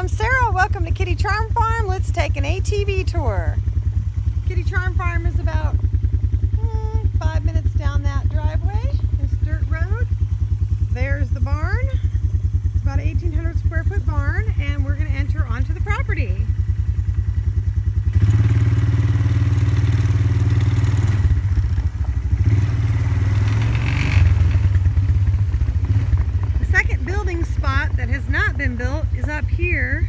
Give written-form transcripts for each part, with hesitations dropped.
I'm Sarah. Welcome to Kitty Charm Farm. Let's take an ATV tour. Kitty Charm Farm is about 5 minutes down that driveway, this dirt road. There's the barn. It's about an 1,800 square foot barn, and we're going to enter onto the property. The second building spot that has not been built is up here,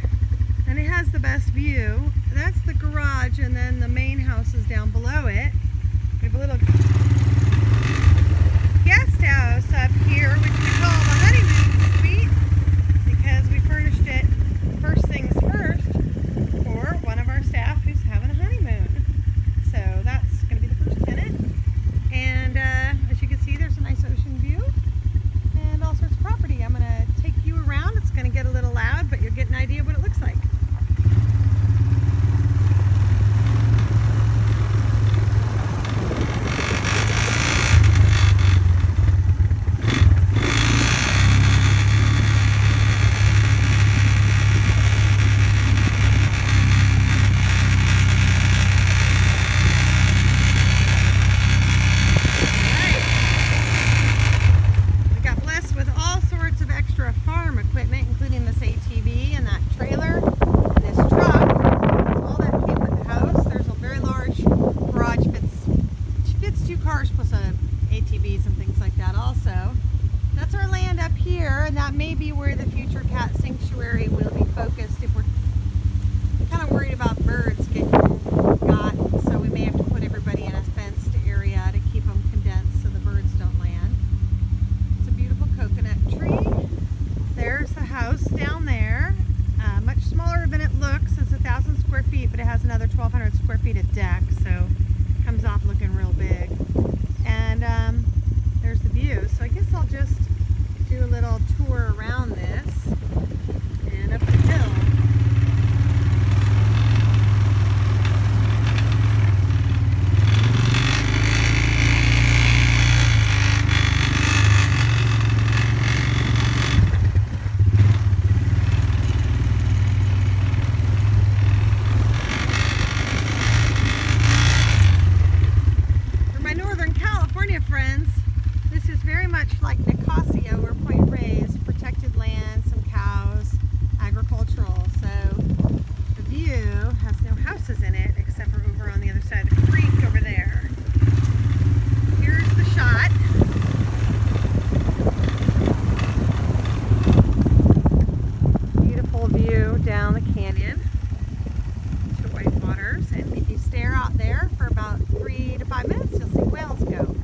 and it has the best view. That's the garage, and then the main house is down below it. We have a little guest house up here, which we call the honeymoon suite, because we furnished it first things first for one of our staff who's having a honeymoon. So that's going to be the first tenant. And as you can see, there's a nice ocean view and all sorts of property. I'm going to take you around. It's going to get a little loud, but you'll get an idea of what it looks like. Farm equipment, including this ATV and that trailer and this truck. All that came with the house. There's a very large garage, fits 2 cars plus ATVs and things like that also. That's our land up here, and that may be where the future cat sanctuary will be focused if we're kind of worried about birds getting got, so we may have to put everybody in a fenced area to keep them condensed so the birds don't land. It's a beautiful coconut tree. There's the house down there, much smaller than it looks. It's 1,000 square feet, but it has another 1,200 square feet of deck, so it comes off looking real big. And there's the view. So I guess I'll just do a little tour around this and up the hill. Friends, this is very much like Nicosia or Point Reyes, protected land, some cows, agricultural. So the view has no houses in it except for over on the other side of the creek over there. Here's the shot. Beautiful view down the canyon to White Waters, and if you stare out there for about 3 to 5 minutes, you'll see whales go.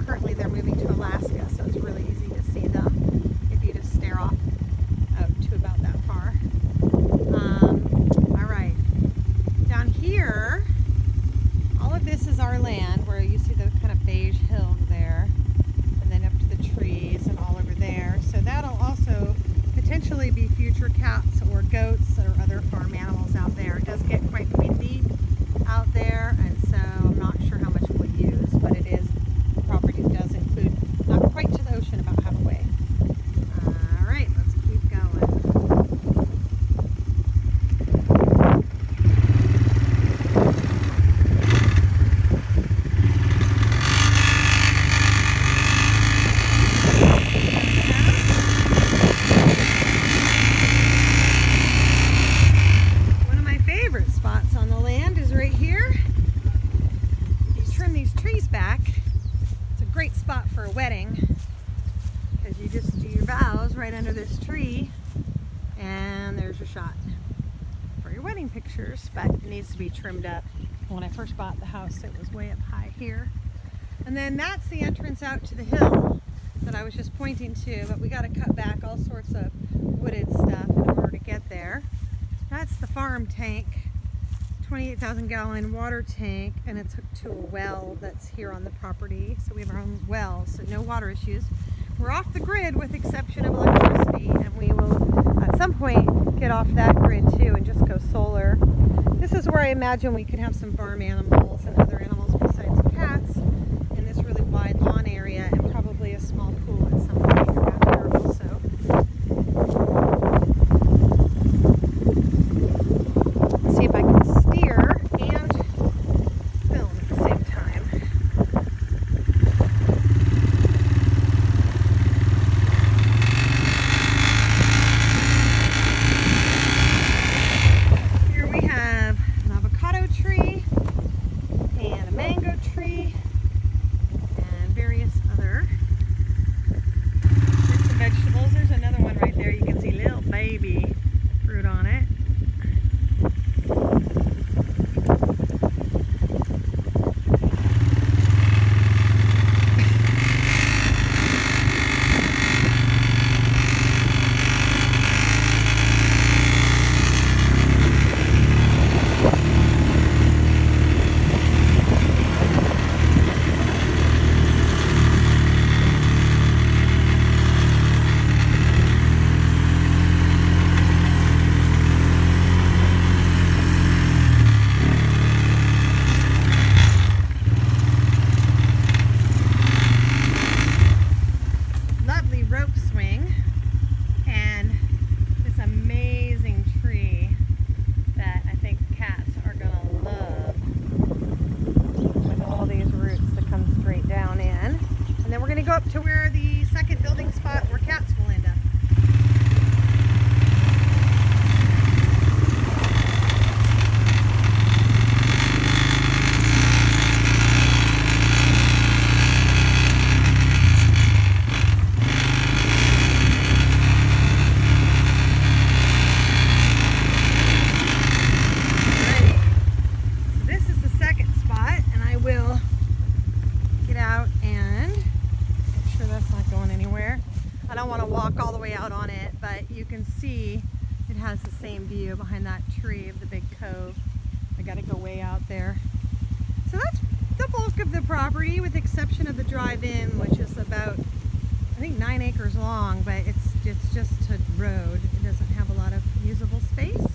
Currently they're moving to Alaska, so it's really easy to see them if you just stare off to about that far. Alright, down here, all of this is our land, where you see the kind of beige hill there, and then up to the trees and all over there. So that'll also potentially be future cats or goats or other farm animals out there. It does get quite windy out there, and so I'm not sure how much we'll use, but it is property does include not quite to the ocean, about halfway. Alright, let's keep going. One of my favorite spots on the land is right here. You trim these trees back. Great spot for a wedding, because you just do your vows right under this tree, and there's your shot for your wedding pictures. But it needs to be trimmed up. When I first bought the house, it was way up high here, and then that's the entrance out to the hill that I was just pointing to, but we got to cut back all sorts of wooded stuff in order to get there. That's the farm tank, 28,000 gallon water tank, and it's hooked to a well that's here on the property. So we have our own well, so no water issues. We're off the grid with exception of electricity, and we will at some point get off that grid too and just go solar. This is where I imagine we could have some farm animals and other animals besides cats in this really wide lawn area, and probably a small pool at some point around here also. has the same view behind that tree of the big cove. I gotta go way out there. So that's the bulk of the property, with the exception of the drive-in, which is about, I think, 9 acres long, but it's just a road. It doesn't have a lot of usable space.